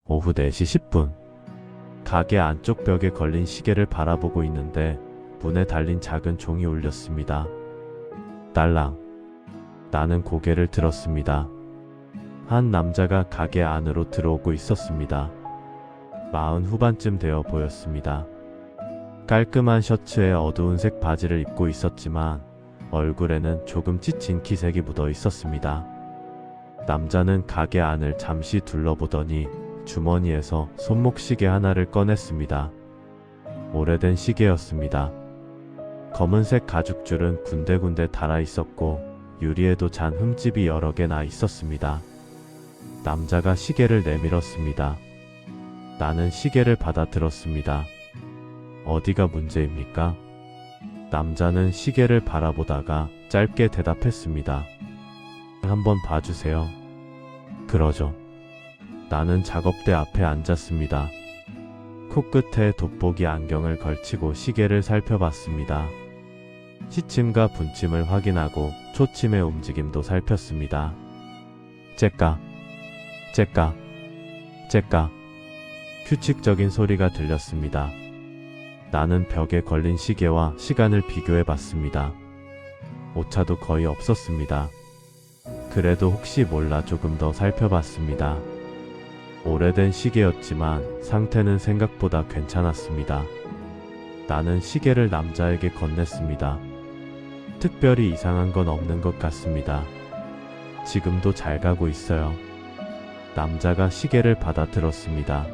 오후 4시 10분. 가게 안쪽 벽에 걸린 시계를 바라보고 있는데 문에 달린 작은 종이 울렸습니다. 딸랑. 나는 고개를 들었습니다. 한 남자가 가게 안으로 들어오고 있었습니다. 40 후반쯤 되어 보였습니다. 깔끔한 셔츠에 어두운색 바지를 입고 있었지만 얼굴에는 조금 지친 기색이 묻어 있었습니다. 남자는 가게 안을 잠시 둘러보더니 주머니에서 손목시계 하나를 꺼냈습니다. 오래된 시계였습니다. 검은색 가죽줄은 군데군데 달아 있었고 유리에도 잔 흠집이 여러 개 나 있었습니다. 남자가 시계를 내밀었습니다. 나는 시계를 받아들었습니다. 어디가 문제입니까? 남자는 시계를 바라보다가 짧게 대답했습니다. 한번 봐주세요. 그러죠. 나는 작업대 앞에 앉았습니다. 코끝에 돋보기 안경을 걸치고 시계를 살펴봤습니다. 시침과 분침을 확인하고 초침의 움직임도 살폈습니다. 째까, 째까, 째까. 규칙적인 소리가 들렸습니다. 나는 벽에 걸린 시계와 시간을 비교해 봤습니다. 오차도 거의 없었습니다. 그래도 혹시 몰라 조금 더 살펴봤습니다. 오래된 시계였지만 상태는 생각보다 괜찮았습니다. 나는 시계를 남자에게 건넸습니다. 특별히 이상한 건 없는 것 같습니다. 지금도 잘 가고 있어요. 남자가 시계를 받아들었습니다.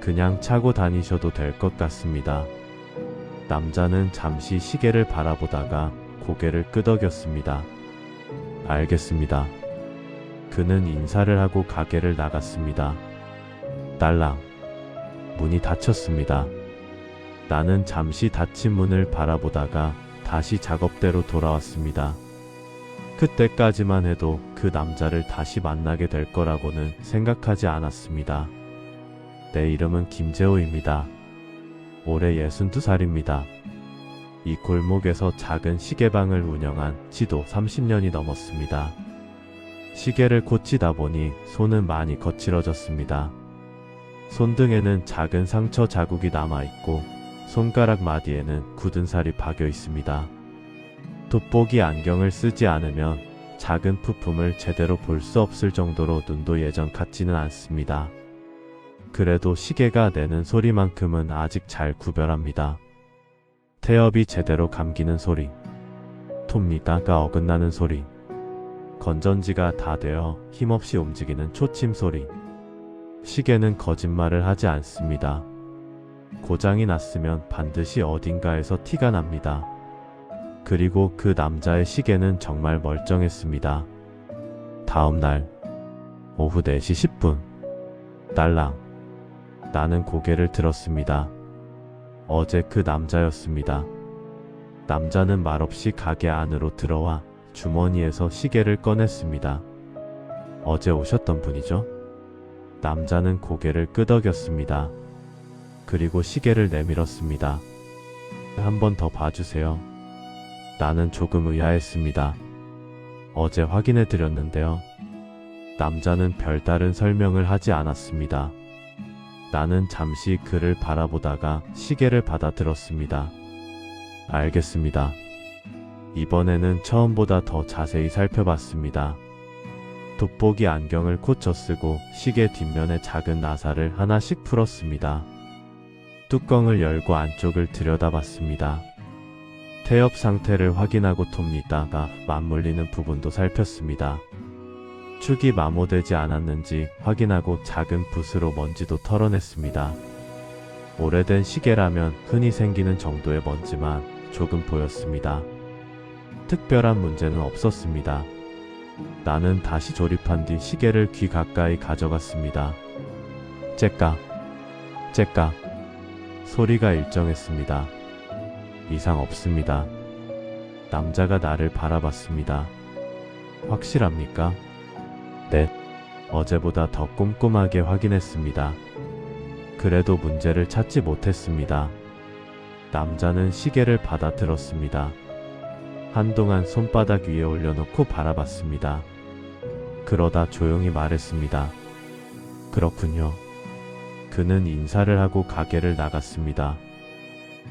그냥 차고 다니셔도 될 것 같습니다. 남자는 잠시 시계를 바라보다가 고개를 끄덕였습니다. 알겠습니다. 그는 인사를 하고 가게를 나갔습니다. 딸랑. 문이 닫혔습니다. 나는 잠시 닫힌 문을 바라보다가 다시 작업대로 돌아왔습니다. 그때까지만 해도 그 남자를 다시 만나게 될 거라고는 생각하지 않았습니다. 내 이름은 김재호입니다. 올해 62살입니다. 이 골목에서 작은 시계방을 운영한 지도 30년이 넘었습니다. 시계를 고치다 보니 손은 많이 거칠어졌습니다. 손등에는 작은 상처 자국이 남아있고 손가락 마디에는 굳은 살이 박여 있습니다. 돋보기 안경을 쓰지 않으면 작은 부품을 제대로 볼 수 없을 정도로 눈도 예전 같지는 않습니다. 그래도 시계가 내는 소리만큼은 아직 잘 구별합니다. 태엽이 제대로 감기는 소리, 톱니다가 어긋나는 소리, 건전지가 다 되어 힘없이 움직이는 초침 소리. 시계는 거짓말을 하지 않습니다. 고장이 났으면 반드시 어딘가에서 티가 납니다. 그리고 그 남자의 시계는 정말 멀쩡했습니다. 다음 날 오후 4시 10분. 딸랑. 나는 고개를 들었습니다. 어제 그 남자였습니다. 남자는 말없이 가게 안으로 들어와 주머니에서 시계를 꺼냈습니다. 어제 오셨던 분이죠? 남자는 고개를 끄덕였습니다. 그리고 시계를 내밀었습니다. 한번 더 봐주세요. 나는 조금 의아했습니다. 어제 확인해 드렸는데요. 남자는 별다른 설명을 하지 않았습니다. 나는 잠시 그를 바라보다가 시계를 받아들었습니다. 알겠습니다. 이번에는 처음보다 더 자세히 살펴봤습니다. 돋보기 안경을 고쳐 쓰고 시계 뒷면에 작은 나사를 하나씩 풀었습니다. 뚜껑을 열고 안쪽을 들여다봤습니다. 태엽 상태를 확인하고 톱니다가 맞물리는 부분도 살폈습니다. 축이 마모되지 않았는지 확인하고 작은 붓으로 먼지도 털어냈습니다. 오래된 시계라면 흔히 생기는 정도의 먼지만 조금 보였습니다. 특별한 문제는 없었습니다. 나는 다시 조립한 뒤 시계를 귀 가까이 가져갔습니다. 째까, 째까. 소리가 일정했습니다. 이상 없습니다. 남자가 나를 바라봤습니다. 확실합니까? 네. 어제보다 더 꼼꼼하게 확인했습니다. 그래도 문제를 찾지 못했습니다. 남자는 시계를 받아들었습니다. 한동안 손바닥 위에 올려놓고 바라봤습니다. 그러다 조용히 말했습니다. 그렇군요. 그는 인사를 하고 가게를 나갔습니다.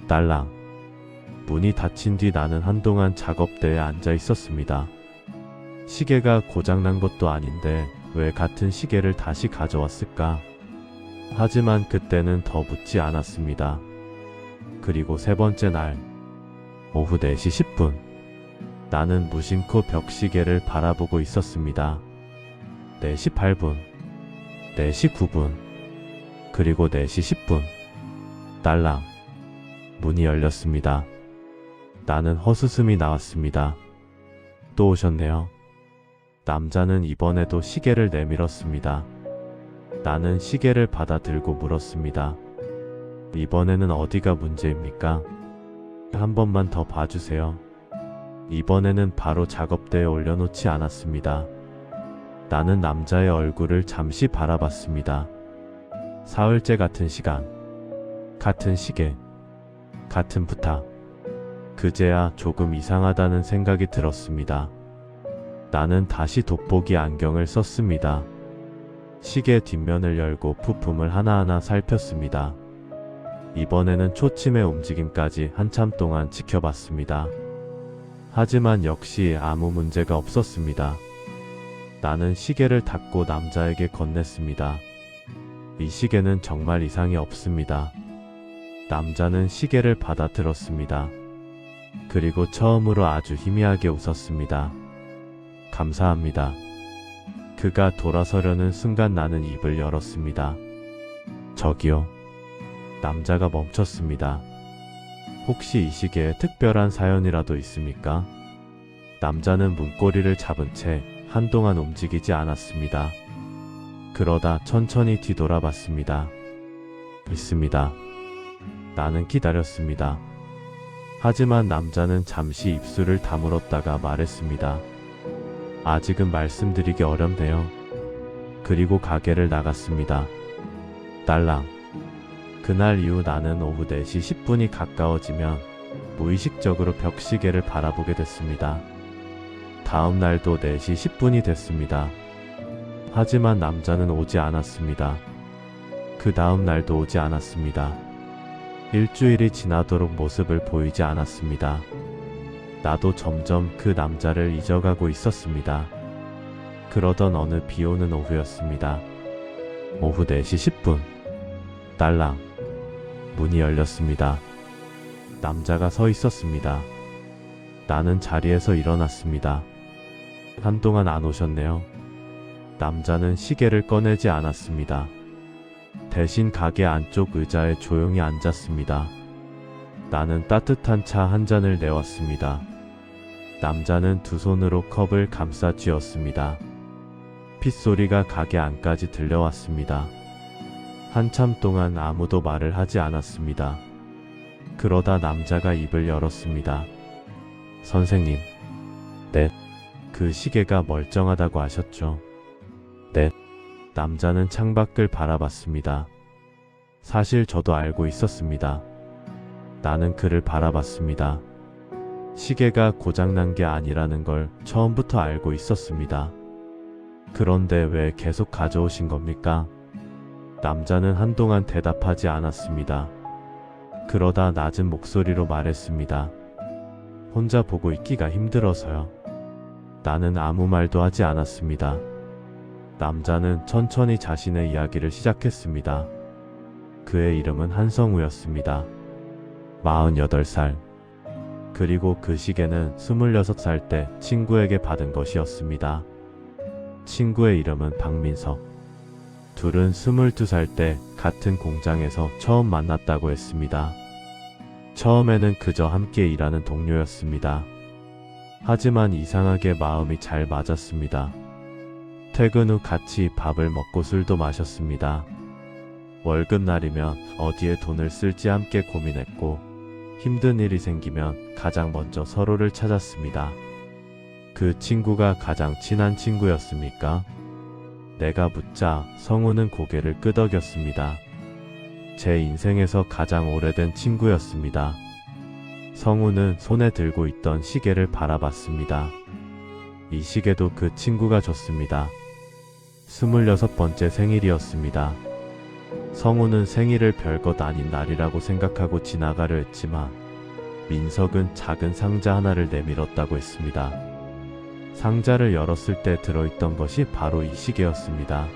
딸랑. 문이 닫힌 뒤 나는 한동안 작업대에 앉아 있었습니다. 시계가 고장난 것도 아닌데 왜 같은 시계를 다시 가져왔을까? 하지만 그때는 더 묻지 않았습니다. 그리고 세 번째 날, 오후 4시 10분. 나는 무심코 벽시계를 바라보고 있었습니다. 4시 8분, 4시 9분, 그리고 4시 10분. 딸랑. 문이 열렸습니다. 나는 헛웃음이 나왔습니다. 또 오셨네요. 남자는 이번에도 시계를 내밀었습니다. 나는 시계를 받아 들고 물었습니다. 이번에는 어디가 문제입니까? 한 번만 더 봐주세요. 이번에는 바로 작업대에 올려놓지 않았습니다. 나는 남자의 얼굴을 잠시 바라봤습니다. 사흘째 같은 시간, 같은 시계, 같은 부탁. 그제야 조금 이상하다는 생각이 들었습니다. 나는 다시 돋보기 안경을 썼습니다. 시계 뒷면을 열고 부품을 하나하나 살폈습니다. 이번에는 초침의 움직임까지 한참 동안 지켜봤습니다. 하지만 역시 아무 문제가 없었습니다. 나는 시계를 닫고 남자에게 건넸습니다. 이 시계는 정말 이상이 없습니다. 남자는 시계를 받아 들었습니다. 그리고 처음으로 아주 희미하게 웃었습니다. 감사합니다. 그가 돌아서려는 순간 나는 입을 열었습니다. 저기요. 남자가 멈췄습니다. 혹시 이 시계에 특별한 사연이라도 있습니까? 남자는 문고리를 잡은 채 한동안 움직이지 않았습니다. 그러다 천천히 뒤돌아봤습니다. 있습니다. 나는 기다렸습니다. 하지만 남자는 잠시 입술을 다물었다가 말했습니다. 아직은 말씀드리기 어렵네요. 그리고 가게를 나갔습니다. 딸랑. 그날 이후 나는 오후 4시 10분이 가까워지면 무의식적으로 벽시계를 바라보게 됐습니다. 다음 날도 4시 10분이 됐습니다. 하지만 남자는 오지 않았습니다. 그 다음 날도 오지 않았습니다. 일주일이 지나도록 모습을 보이지 않았습니다. 나도 점점 그 남자를 잊어가고 있었습니다. 그러던 어느 비오는 오후였습니다. 오후 4시 10분. 딸랑. 문이 열렸습니다. 남자가 서 있었습니다. 나는 자리에서 일어났습니다. 한동안 안 오셨네요. 남자는 시계를 꺼내지 않았습니다. 대신 가게 안쪽 의자에 조용히 앉았습니다. 나는 따뜻한 차 한 잔을 내왔습니다. 남자는 두 손으로 컵을 감싸 쥐었습니다. 핏소리가 가게 안까지 들려왔습니다. 한참 동안 아무도 말을 하지 않았습니다. 그러다 남자가 입을 열었습니다. 선생님. 네. 그 시계가 멀쩡하다고 하셨죠? 네. 남자는 창밖을 바라봤습니다. 사실 저도 알고 있었습니다. 나는 그를 바라봤습니다. 시계가 고장난 게 아니라는 걸 처음부터 알고 있었습니다. 그런데 왜 계속 가져오신 겁니까? 남자는 한동안 대답하지 않았습니다. 그러다 낮은 목소리로 말했습니다. 혼자 보고 있기가 힘들어서요. 나는 아무 말도 하지 않았습니다. 남자는 천천히 자신의 이야기를 시작했습니다. 그의 이름은 한성우였습니다. 48살. 그리고 그 시계는 26살 때 친구에게 받은 것이었습니다. 친구의 이름은 박민석. 둘은 22살 때 같은 공장에서 처음 만났다고 했습니다. 처음에는 그저 함께 일하는 동료였습니다. 하지만 이상하게 마음이 잘 맞았습니다. 퇴근 후 같이 밥을 먹고 술도 마셨습니다. 월급날이면 어디에 돈을 쓸지 함께 고민했고 힘든 일이 생기면 가장 먼저 서로를 찾았습니다. 그 친구가 가장 친한 친구였습니까? 내가 묻자 성우는 고개를 끄덕였습니다. 제 인생에서 가장 오래된 친구였습니다. 성우는 손에 들고 있던 시계를 바라봤습니다. 이 시계도 그 친구가 줬습니다. 26번째 생일이었습니다. 성우는 생일을 별것 아닌 날이라고 생각하고 지나가려 했지만 민석은 작은 상자 하나를 내밀었다고 했습니다. 상자를 열었을 때 들어있던 것이 바로 이 시계였습니다.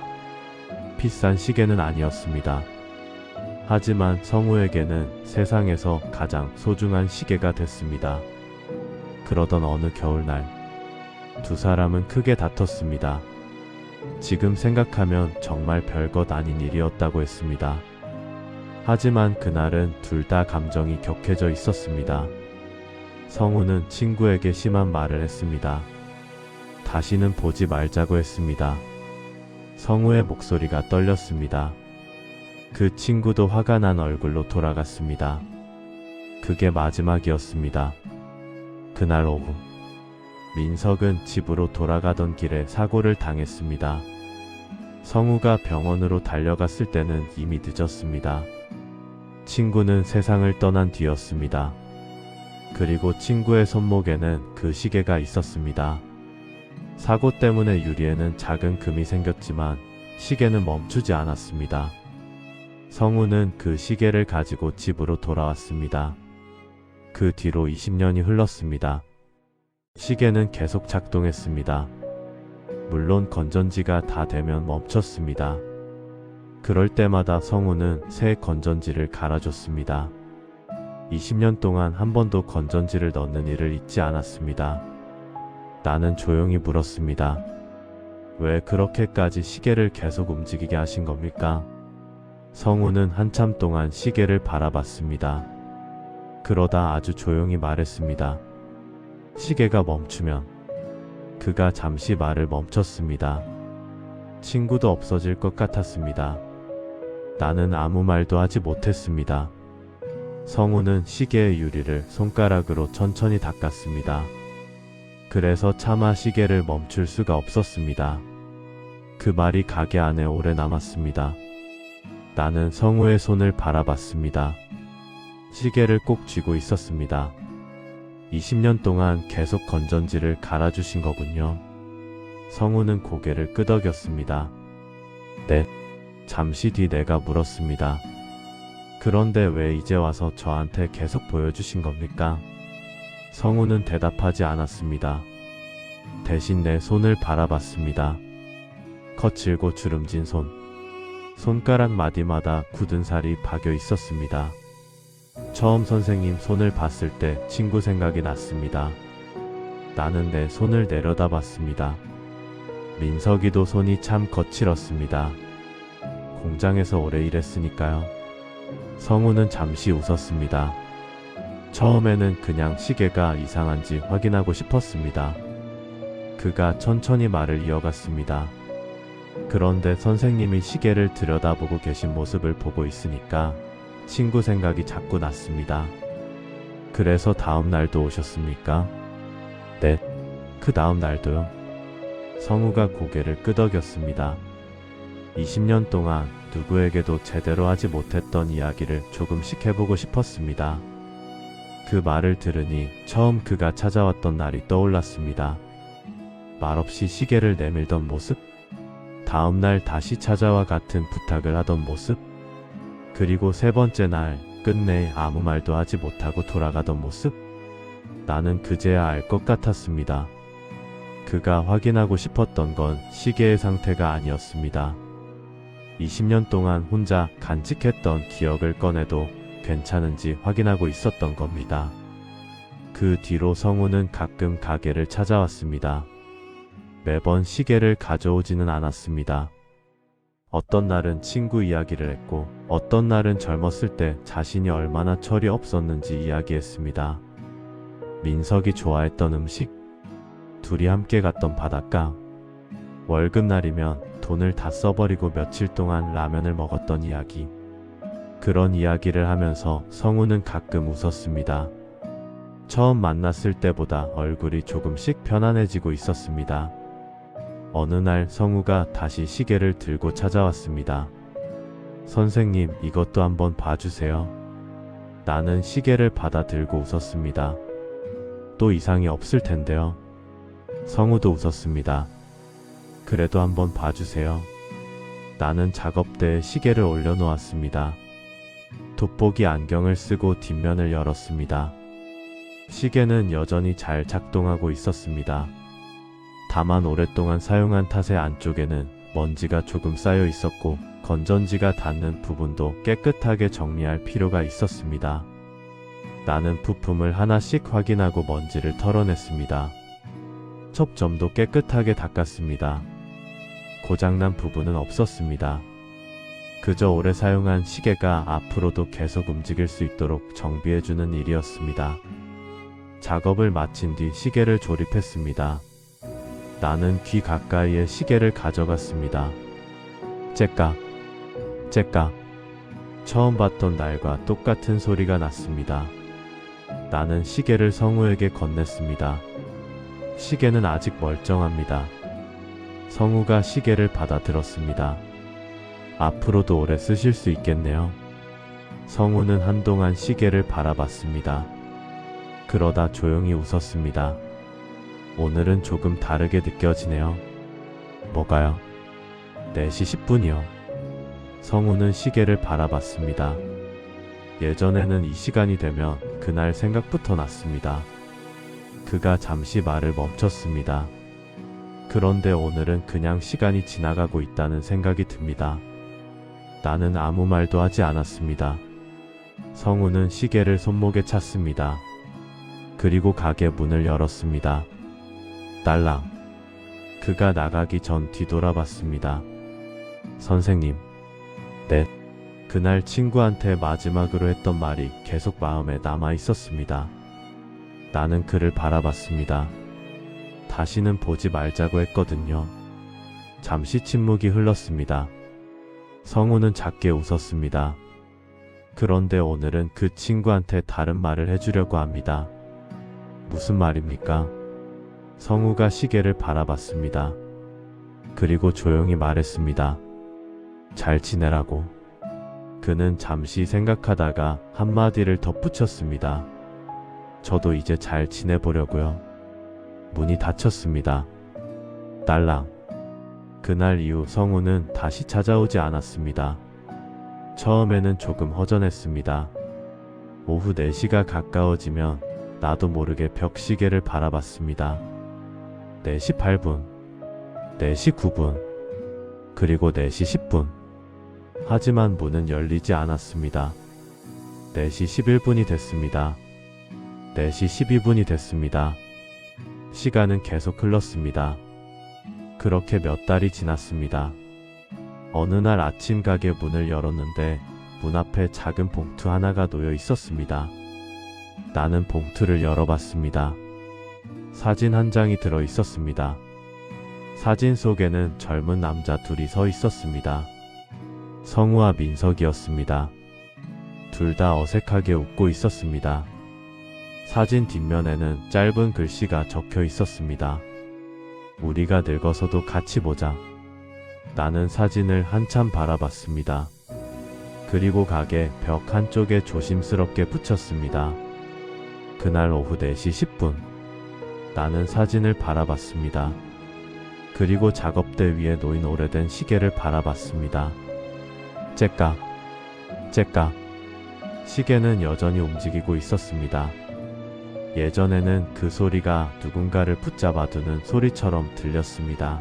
비싼 시계는 아니었습니다. 하지만 성우에게는 세상에서 가장 소중한 시계가 됐습니다. 그러던 어느 겨울날, 두 사람은 크게 다퉜습니다. 지금 생각하면 정말 별것 아닌 일이었다고 했습니다. 하지만 그날은 둘 다 감정이 격해져 있었습니다. 성우는 친구에게 심한 말을 했습니다. 다시는 보지 말자고 했습니다. 성우의 목소리가 떨렸습니다. 그 친구도 화가 난 얼굴로 돌아갔습니다. 그게 마지막이었습니다. 그날 오후, 민석은 집으로 돌아가던 길에 사고를 당했습니다. 성우가 병원으로 달려갔을 때는 이미 늦었습니다. 친구는 세상을 떠난 뒤였습니다. 그리고 친구의 손목에는 그 시계가 있었습니다. 사고 때문에 유리에는 작은 금이 생겼지만 시계는 멈추지 않았습니다. 성우는 그 시계를 가지고 집으로 돌아왔습니다. 그 뒤로 20년이 흘렀습니다. 시계는 계속 작동했습니다. 물론 건전지가 다 되면 멈췄습니다. 그럴 때마다 성우는 새 건전지를 갈아줬습니다. 20년 동안 한 번도 건전지를 넣는 일을 잊지 않았습니다. 나는 조용히 물었습니다. 왜 그렇게까지 시계를 계속 움직이게 하신 겁니까? 성우는 한참 동안 시계를 바라봤습니다. 그러다 아주 조용히 말했습니다. 시계가 멈추면. 그가 잠시 말을 멈췄습니다. 친구도 없어질 것 같았습니다. 나는 아무 말도 하지 못했습니다. 성우는 시계의 유리를 손가락으로 천천히 닦았습니다. 그래서 차마 시계를 멈출 수가 없었습니다. 그 말이 가게 안에 오래 남았습니다. 나는 성우의 손을 바라봤습니다. 시계를 꼭 쥐고 있었습니다. 20년 동안 계속 건전지를 갈아주신 거군요. 성우는 고개를 끄덕였습니다. 네. 잠시 뒤 내가 물었습니다. 그런데 왜 이제 와서 저한테 계속 보여주신 겁니까? 성우는 대답하지 않았습니다. 대신 내 손을 바라봤습니다. 거칠고 주름진 손. 손가락 마디마다 굳은 살이 박여 있었습니다. 처음 선생님 손을 봤을 때 친구 생각이 났습니다. 나는 내 손을 내려다봤습니다. 민석이도 손이 참 거칠었습니다. 공장에서 오래 일했으니까요. 성우는 잠시 웃었습니다. 처음에는 그냥 시계가 이상한지 확인하고 싶었습니다. 그가 천천히 말을 이어갔습니다. 그런데 선생님이 시계를 들여다보고 계신 모습을 보고 있으니까 친구 생각이 자꾸 났습니다. 그래서 다음 날도 오셨습니까? 네, 그 다음 날도요. 성우가 고개를 끄덕였습니다. 20년 동안 누구에게도 제대로 하지 못했던 이야기를 조금씩 해보고 싶었습니다. 그 말을 들으니 처음 그가 찾아왔던 날이 떠올랐습니다. 말없이 시계를 내밀던 모습, 다음 날 다시 찾아와 같은 부탁을 하던 모습, 그리고 세 번째 날 끝내 아무 말도 하지 못하고 돌아가던 모습. 나는 그제야 알 것 같았습니다. 그가 확인하고 싶었던 건 시계의 상태가 아니었습니다. 20년 동안 혼자 간직했던 기억을 꺼내도 괜찮은지 확인하고 있었던 겁니다. 그 뒤로 성우는 가끔 가게를 찾아왔습니다. 매번 시계를 가져오지는 않았습니다. 어떤 날은 친구 이야기를 했고 어떤 날은 젊었을 때 자신이 얼마나 철이 없었는지 이야기했습니다. 민석이 좋아했던 음식, 둘이 함께 갔던 바닷가, 월급날이면 돈을 다 써버리고 며칠 동안 라면을 먹었던 이야기. 그런 이야기를 하면서 성우는 가끔 웃었습니다. 처음 만났을 때보다 얼굴이 조금씩 편안해지고 있었습니다. 어느 날 성우가 다시 시계를 들고 찾아왔습니다. 선생님, 이것도 한번 봐주세요. 나는 시계를 받아 들고 웃었습니다. 또 이상이 없을 텐데요. 성우도 웃었습니다. 그래도 한번 봐주세요. 나는 작업대에 시계를 올려놓았습니다. 돋보기 안경을 쓰고 뒷면을 열었습니다. 시계는 여전히 잘 작동하고 있었습니다. 다만 오랫동안 사용한 탓에 안쪽에는 먼지가 조금 쌓여 있었고 건전지가 닿는 부분도 깨끗하게 정리할 필요가 있었습니다. 나는 부품을 하나씩 확인하고 먼지를 털어냈습니다. 첩점도 깨끗하게 닦았습니다. 고장난 부분은 없었습니다. 그저 오래 사용한 시계가 앞으로도 계속 움직일 수 있도록 정비해주는 일이었습니다. 작업을 마친 뒤 시계를 조립했습니다. 나는 귀 가까이에 시계를 가져갔습니다. 째깍, 째깍. 처음 봤던 날과 똑같은 소리가 났습니다. 나는 시계를 성우에게 건넸습니다. 시계는 아직 멀쩡합니다. 성우가 시계를 받아들었습니다. 앞으로도 오래 쓰실 수 있겠네요. 성우는 한동안 시계를 바라봤습니다. 그러다 조용히 웃었습니다. 오늘은 조금 다르게 느껴지네요. 뭐가요? 4시 10분이요. 성우는 시계를 바라봤습니다. 예전에는 이 시간이 되면 그날 생각부터 났습니다. 그가 잠시 말을 멈췄습니다. 그런데 오늘은 그냥 시간이 지나가고 있다는 생각이 듭니다. 나는 아무 말도 하지 않았습니다. 성우는 시계를 손목에 찼습니다. 그리고 가게 문을 열었습니다. 딸랑. 그가 나가기 전 뒤돌아봤습니다. 선생님. 네. 그날 친구한테 마지막으로 했던 말이 계속 마음에 남아 있었습니다. 나는 그를 바라봤습니다. 다시는 보지 말자고 했거든요. 잠시 침묵이 흘렀습니다. 성우는 작게 웃었습니다. 그런데 오늘은 그 친구한테 다른 말을 해주려고 합니다. 무슨 말입니까? 성우가 시계를 바라봤습니다. 그리고 조용히 말했습니다. 잘 지내라고. 그는 잠시 생각하다가 한마디를 덧붙였습니다. 저도 이제 잘 지내보려고요. 문이 닫혔습니다. 딸랑. 그날 이후 성우는 다시 찾아오지 않았습니다. 처음에는 조금 허전했습니다. 오후 4시가 가까워지면 나도 모르게 벽시계를 바라봤습니다. 4시 8분, 4시 9분, 그리고 4시 10분. 하지만 문은 열리지 않았습니다. 4시 11분이 됐습니다. 4시 12분이 됐습니다. 시간은 계속 흘렀습니다. 그렇게 몇 달이 지났습니다. 어느 날 아침 가게 문을 열었는데 문 앞에 작은 봉투 하나가 놓여 있었습니다. 나는 봉투를 열어봤습니다. 사진 한 장이 들어 있었습니다. 사진 속에는 젊은 남자 둘이 서 있었습니다. 성우와 민석이었습니다. 둘 다 어색하게 웃고 있었습니다. 사진 뒷면에는 짧은 글씨가 적혀 있었습니다. 우리가 늙어서도 같이 보자. 나는 사진을 한참 바라봤습니다. 그리고 가게 벽 한쪽에 조심스럽게 붙였습니다. 그날 오후 4시 10분. 나는 사진을 바라봤습니다. 그리고 작업대 위에 놓인 오래된 시계를 바라봤습니다. 째깍, 째깍. 시계는 여전히 움직이고 있었습니다. 예전에는 그 소리가 누군가를 붙잡아두는 소리처럼 들렸습니다.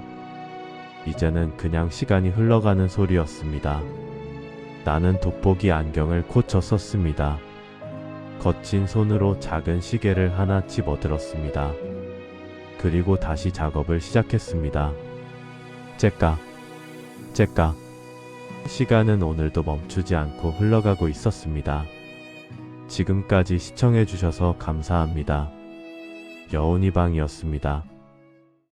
이제는 그냥 시간이 흘러가는 소리였습니다. 나는 돋보기 안경을 고쳐 썼습니다. 거친 손으로 작은 시계를 하나 집어들었습니다. 그리고 다시 작업을 시작했습니다. 째깍, 째깍. 시간은 오늘도 멈추지 않고 흘러가고 있었습니다. 지금까지 시청해주셔서 감사합니다. 여운이방이었습니다.